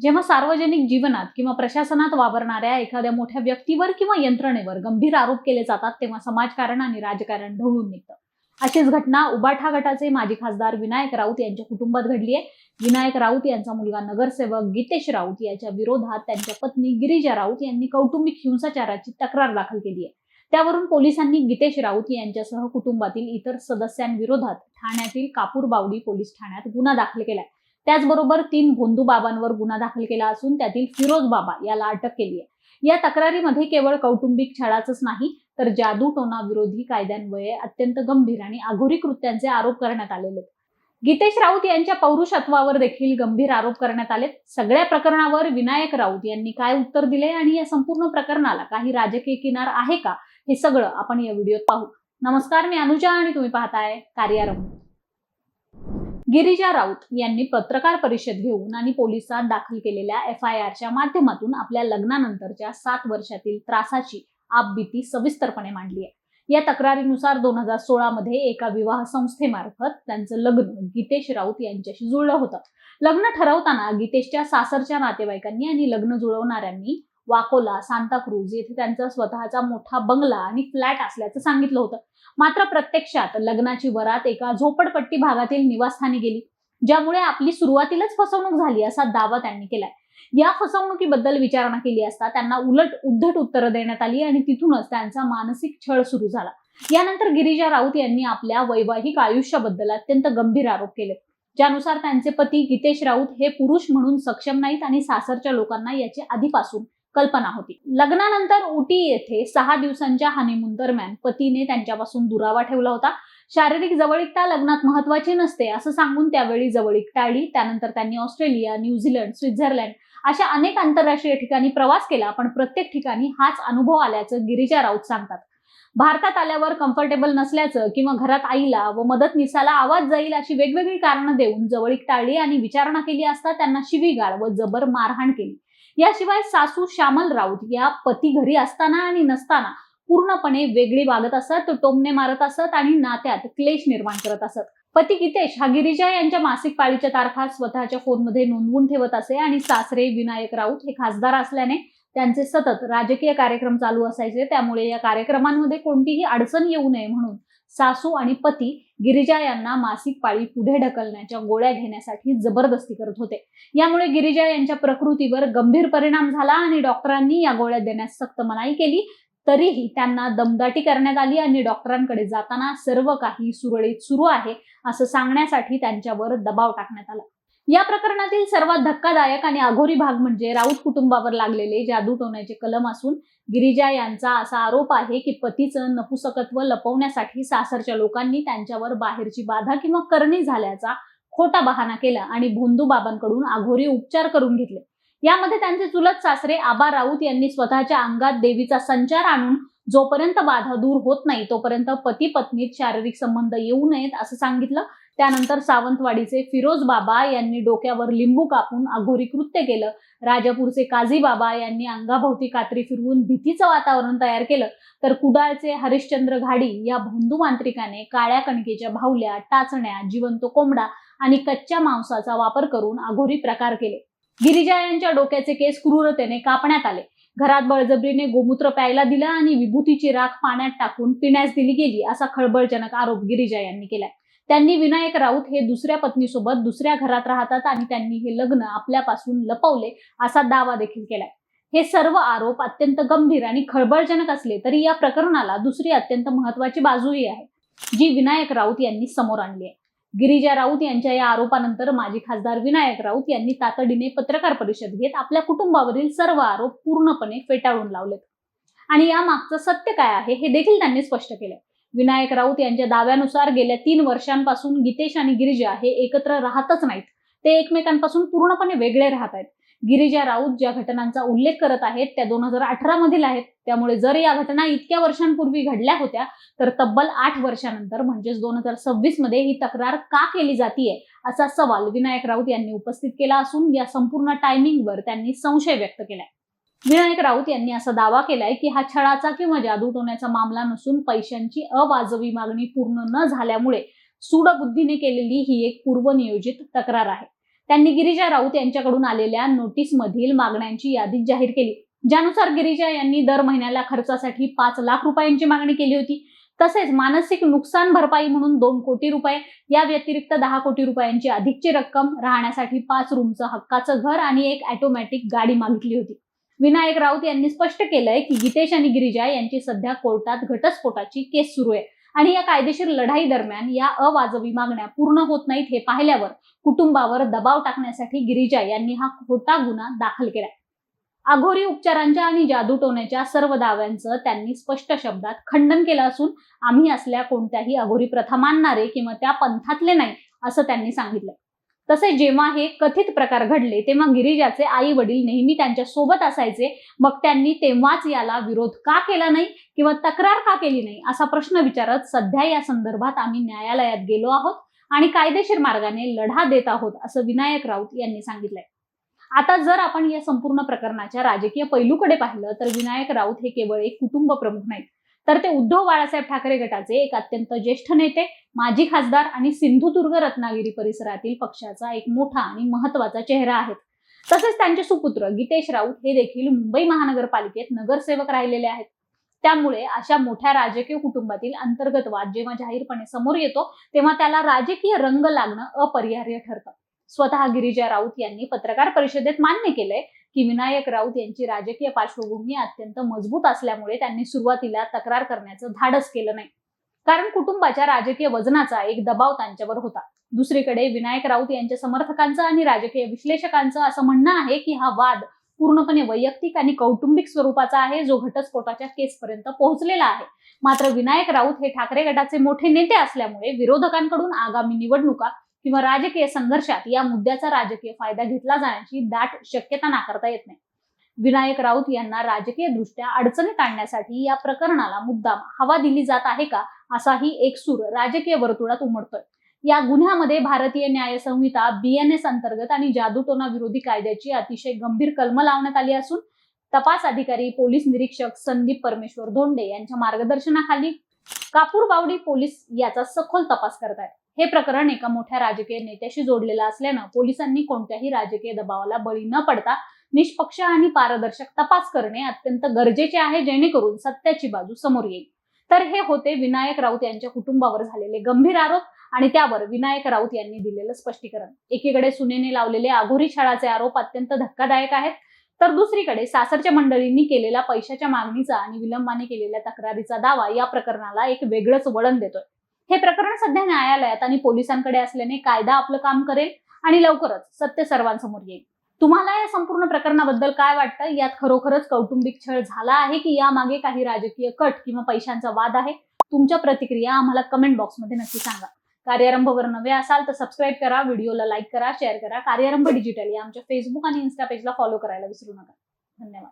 जेव्हा सार्वजनिक जीवनात किंवा प्रशासनात वावरणाऱ्या एखाद्या मोठ्या व्यक्तीवर किंवा यंत्रणेवर गंभीर आरोप केले जातात तेव्हा समाजकारण आणि राजकारण ढवळून निघतं। अशीच घटना उबाठा गटाचे माजी खासदार विनायक राऊत यांच्या कुटुंबात घडली आहे। विनायक राऊत यांचा मुलगा नगरसेवक गीतेश राऊत यांच्या विरोधात त्यांच्या पत्नी गिरिजा राऊत यांनी कौटुंबिक हिंसाचाराची तक्रार दाखल केली आहे। त्यावरून पोलिसांनी गीतेश राऊत यांच्यासह कुटुंबातील इतर सदस्यांविरोधात ठाण्यातील कापूरबावडी पोलीस ठाण्यात गुन्हा दाखल केलाय। त्याचबरोबर 3 भोंदू बाबांवर गुन्हा दाखल केला असून त्यातील फिरोज बाबा याला अटक केली आहे। या तक्रारीमध्ये केवळ कौटुंबिक छळाचंच नाही तर जादूटोणा विरोधी कायद्यान्वये अत्यंत गंभीर आणि अघोरी कृत्यांचे आरोप करण्यात आलेले आहेत। गीतेश राऊत यांच्या पौरुषत्वावर देखील गंभीर आरोप करण्यात आलेत। सगळ्या प्रकरणावर विनायक राऊत यांनी काय उत्तर दिले आणि या संपूर्ण प्रकरणाला काही राजकीय किनार आहे का हे सगळं आपण या व्हिडिओत पाहू। नमस्कार, मी अनुजा आणि तुम्ही पाहताय कार्यारंभ। गिरिजा राऊत यांनी पत्रकार परिषद घेऊन आणि पोलिसात दाखल केलेल्या FIRच्या माध्यमातून आपल्या लग्नानंतरच्या 7 वर्षातील त्रासाची आपबीती सविस्तरपणे मांडली आहे। या तक्रारीनुसार 2016 मध्ये एका विवाह संस्थेमार्फत त्यांचं लग्न गीतेश राऊत यांच्याशी जुळलं होतं। लग्न ठरवताना गीतेशच्या सासरच्या नातेवाईकांनी आणि लग्न जुळवणाऱ्यांनी वाकोला, सांताक्रूज येथे त्यांचा स्वतःचा मोठा बंगला आणि फ्लॅट असल्याचं सांगितलं होतं। मात्र प्रत्यक्षात लग्नाची वरात एका झोपडपट्टी भागातील निवासस्थानी गेली, ज्यामुळे आपली सुरुवातीलाच फसवणूक झाली असा दावा त्यांनी केलाय। या फसवणुकीबद्दल विचारणा केली असता त्यांना उलट उद्धट उत्तरं देण्यात आली आणि तिथूनच त्यांचा मानसिक छळ सुरू झाला। यानंतर गिरिजा राऊत यांनी आपल्या वैवाहिक आयुष्याबद्दल अत्यंत गंभीर आरोप केले, ज्यानुसार त्यांचे पती गीतेश राऊत हे पुरुष म्हणून सक्षम नाहीत आणि सासरच्या लोकांना याची आधीपासून कल्पना होती। लग्नानंतर उटी येथे 6 दिवसांच्या हनीमून दरम्यान पतीने त्यांच्यापासून दुरावा ठेवला होता। शारीरिक जवळीकता लग्नात महत्वाची नसते असं सांगून त्यावेळी जवळीक टाळली। त्यानंतर त्यांनी ऑस्ट्रेलिया, न्यूझीलंड, स्वित्झर्लंड अशा अनेक आंतरराष्ट्रीय ठिकाणी प्रवास केला, पण प्रत्येक ठिकाणी हाच अनुभव आल्याचं गिरिजा राऊत सांगतात। भारतात आल्यावर कम्फर्टेबल नसल्याचं किंवा घरात आईला व मदतनीसाला आवाज जाईल अशी वेगवेगळी कारणं देऊन जवळीक टाळली आणि विचारणा केली असता त्यांना शिवीगाळ व जबर मारहाण केली। याशिवाय सासू श्यामल राऊत या पती घरी असताना आणि नसताना पूर्णपणे वेगळी वागत असत, टोमणे मारत असत आणि नात्यात क्लेश निर्माण करत असत। पती गीतेश हा गिरिजा यांच्या मासिक पाळीच्या तारखा स्वतःच्या फोनमध्ये नोंदवून ठेवत असे आणि सासरे विनायक राऊत हे खासदार असल्याने त्यांचे सतत राजकीय कार्यक्रम चालू असायचे। त्यामुळे या कार्यक्रमांमध्ये कोणतीही अडचण येऊ नये म्हणून सासू आणि पती गिरिजा यांना मासिक पाळी पुढे ढकलण्याच्या गोळ्या घेण्यासाठी जबरदस्ती करत होते। यामुळे गिरिजा यांच्या प्रकृतीवर गंभीर परिणाम झाला आणि डॉक्टरांनी या गोळ्या देण्यास सक्त मनाई केली। तरीही त्यांना दमदाटी करण्यात आली आणि डॉक्टरांकडे जाताना सर्व काही सुरळीत सुरू आहे असं सांगण्यासाठी त्यांच्यावर दबाव टाकण्यात आला। या प्रकरणातील सर्वात धक्कादायक आणि अघोरी भाग म्हणजे राऊत कुटुंबावर लागलेले जादूटोण्याचे कलम असून गिरिजा यांचा असा आरोप आहे की पतीचं नपुसकत्व लपवण्यासाठी सासरच्या लोकांनी त्यांच्यावर बाहेरची बाधा किंवा करणी झाल्याचा खोटा बहाणा केला आणि भोंदू बाबांकडून अघोरी उपचार करून घेतले। यामध्ये त्यांचे चुलत सासरे आबा राऊत यांनी स्वतःच्या अंगात देवीचा संचार आणून जोपर्यंत बाधा दूर होत नाही तोपर्यंत पती पत्नीत शारीरिक संबंध येऊ नयेत असं सांगितलं। त्यानंतर सावंतवाडीचे फिरोज बाबा यांनी डोक्यावर लिंबू कापून अघोरी कृत्य केलं। राजापूरचे काझी बाबा यांनी अंगाभोवती कात्री फिरवून भीतीचं वातावरण तयार केलं, तर कुडाळचे हरिश्चंद्र घाडी या भोंदू मांत्रिकाने काळ्या कणकेच्या भावल्या, टाचण्या, जिवंत कोंबडा आणि कच्च्या मांसाचा वापर करून अघोरी प्रकार केले। गिरिजा यांच्या डोक्याचे केस क्रूरतेने कापण्यात आले। घरात बळजबरीने गोमूत्र प्यायला दिलं आणि विभूतीची राख पाण्यात टाकून पिण्यास दिली गेली असा खळबळजनक आरोप गिरिजा यांनी केलाय। त्यांनी विनायक राऊत हे दुसऱ्या पत्नीसोबत दुसऱ्या घरात राहतात आणि त्यांनी हे लग्न आपल्यापासून लपवले असा दावा देखील केलाय। हे सर्व आरोप अत्यंत गंभीर आणि खळबळजनक असले तरी या प्रकरणाला दुसरी अत्यंत महत्वाची बाजूही आहे, जी विनायक राऊत यांनी समोर आणली आहे। गिरिजा राऊत यांच्या या आरोपानंतर माजी खासदार विनायक राऊत यांनी तातडीने पत्रकार परिषद घेत आपल्या कुटुंबावरील सर्व आरोप पूर्णपणे फेटाळून लावलेत आणि या मागचं सत्य काय आहे हे देखील त्यांनी स्पष्ट केलंय। विनायक राऊत यांच्या दाव्यानुसार गेल्या 3 वर्षांपासून गीतेश आणि गिरिजा हे एकत्र राहतच नाहीत, ते एकमेकांपासून पूर्णपणे वेगळे राहत आहेत। गिरिजा राऊत ज्या घटनांचा उल्लेख करत आहेत त्या 2018 मधील आहेत। त्यामुळे जर या घटना इतक्या वर्षांपूर्वी घडल्या होत्या तर तब्बल 8 वर्षांनंतर म्हणजेच 2026 मध्ये ही तक्रार का केली जातीये असा सवाल विनायक राऊत यांनी उपस्थित केला असून या संपूर्ण टायमिंगवर त्यांनी संशय व्यक्त केलाय। विनायक राऊत यांनी असा दावा केलाय की हा छळाचा किंवा जादूटोण्याचा मामला नसून पैशांची अवाजवी मागणी पूर्ण न झाल्यामुळे सूडबुद्धीने केलेली ही एक पूर्वनियोजित तक्रार आहे। त्यांनी गिरिजा राऊत यांच्याकडून आलेल्या नोटीसमधील मागण्यांची यादी जाहीर केली, ज्यानुसार गिरिजा यांनी दर महिन्याला खर्चासाठी 5 लाख रुपयांची मागणी केली होती. तसेच मानसिक नुकसान भरपाई म्हणून 2 कोटी रुपये, या व्यतिरिक्त 10 कोटी रुपयांची अधिकची रक्कम, राहण्यासाठी 5 रूमचं हक्काचं घर आणि एक ऑटोमॅटिक गाडी मागितली होती. विनायक राऊत यांनी स्पष्ट केलंय की गीतेश आणि गिरिजा यांची सध्या कोर्टात घटस्फोटाची केस सुरू आहे आणि या कायदेशीर लढाई दरम्यान या अवाजवी मागण्या पूर्ण होत नाहीत हे पाहिल्यावर कुटुंबावर दबाव टाकण्यासाठी गिरिजा यांनी हा खोटा गुन्हा दाखल केलाय. अघोरी उपचारांच्या आणि जादूटोण्याच्या सर्व दाव्यांचं त्यांनी स्पष्ट शब्दात खंडन केलं असून आम्ही असल्या कोणत्याही अघोरी प्रथा मानणारे किंवा त्या पंथातले नाही असं त्यांनी सांगितलंय. तसेच जेव्हा हे कथित प्रकार घडले तेव्हा गिरिजाचे आई वडील नेहमी त्यांच्या सोबत असायचे, मग त्यांनी तेव्हाच याला विरोध का केला नाही किंवा तक्रार का केली नाही असा प्रश्न विचारत सध्या या संदर्भात आम्ही न्यायालयात गेलो आहोत आणि कायदेशीर मार्गाने लढा देत आहोत असं विनायक राऊत यांनी सांगितलंय. आता जर आपण या संपूर्ण प्रकरणाच्या राजकीय पैलूकडे पाहिलं तर विनायक राऊत हे केवळ एक कुटुंब प्रमुख नाहीत, तर ते उद्धव बाळासाहेब ठाकरे गटाचे एक अत्यंत ज्येष्ठ नेते, माजी खासदार आणि सिंधुदुर्ग रत्नागिरी परिसरातील पक्षाचा एक मोठा आणि महत्वाचा चेहरा आहेत. तसेच त्यांचे सुपुत्र गीतेश राऊत हे देखील मुंबई महानगरपालिकेत नगरसेवक राहिलेले आहेत. त्यामुळे अशा मोठ्या राजकीय कुटुंबातील अंतर्गत वाद जेव्हा जाहीरपणे समोर येतो तेव्हा त्याला राजकीय रंग लागणं अपरिहार्य ठरतं. स्वतः गिरिजा राऊत यांनी पत्रकार परिषदेत मान्य केलंय की विनायक राऊत यांची राजकीय पार्श्वभूमी अत्यंत मजबूत असल्यामुळे त्यांनी सुरुवातीला तक्रार करण्याचं धाडस केलं नाही, कारण कुटुंबाच्या राजकीय वजनाचा एक दबाव त्यांच्यावर होता. दुसरीकडे विनायक राऊत यांच्या समर्थकांचं आणि राजकीय विश्लेषकांचं असं म्हणणं आहे की हा वाद पूर्णपणे वैयक्तिक आणि कौटुंबिक स्वरूपाचा आहे, जो घटस्फोटाच्या केसपर्यंत पोहोचलेला आहे. मात्र विनायक राऊत हे ठाकरे गटाचे मोठे नेते असल्यामुळे विरोधकांकडून आगामी निवडणुका किंवा राजकीय संघर्षात या मुद्द्याचा राजकीय फायदा घेतला जाण्याची दाट शक्यता नाकारता येत नाही. विनायक राऊत यांना राजकीय दृष्ट्या अडचणीत आणण्यासाठी या प्रकरणाला मुद्दाम हवा दिली जात आहे का, असाही एक सूर राजकीय वर्तुळात उमटतोय. या गुन्ह्यामध्ये भारतीय न्याय संहिता BNS अंतर्गत आणि जादूटोणा विरोधी कायद्याची अतिशय गंभीर कलम लावण्यात आली असून तपास अधिकारी पोलीस निरीक्षक संदीप परमेश्वर धोंडे यांच्या मार्गदर्शनाखाली कापूरबावडी पोलीस याचा सखोल तपास करत आहेत. हे प्रकरण एका मोठ्या राजकीय नेत्याशी जोडलेलं असल्यानं पोलिसांनी कोणत्याही राजकीय दबावाला बळी न पडता निष्पक्ष आणि पारदर्शक तपास करणे अत्यंत गरजेचे आहे, जेणेकरून सत्याची बाजू समोर येईल. तर हे होते विनायक राऊत यांच्या कुटुंबावर झालेले गंभीर आरोप आणि त्यावर विनायक राऊत यांनी दिलेलं स्पष्टीकरण. एकीकडे सुनेने लावलेले अघोरी छळाचे आरोप अत्यंत धक्कादायक आहेत, तर दुसरीकडे सासरच्या मंडळींनी केलेला पैशाच्या मागणीचा आणि विलंबाने केलेल्या तक्रारीचा दावा या प्रकरणाला एक वेगळंच वळण देतोय. हे प्रकरण सध्या न्यायालयात आणि पोलिसांकडे असल्याने कायदा आपलं काम करेल आणि लवकरच सत्य सर्वांसमोर येईल. तुम्हाला या संपूर्ण प्रकरणाबद्दल काय वाटतं? यात खरोखरच कौटुंबिक छळ झाला आहे की यामागे काही राजकीय कट किंवा पैशांचा वाद आहे? तुमच्या प्रतिक्रिया आम्हाला कमेंट बॉक्समध्ये नक्की सांगा. कार्यारंभवर नवे असाल तर सबस्क्राईब करा, व्हिडिओला लाईक करा, शेअर करा. कार्यारंभ डिजिटल या आमच्या फेसबुक आणि इन्स्टा पेजला फॉलो करायला विसरू नका. धन्यवाद.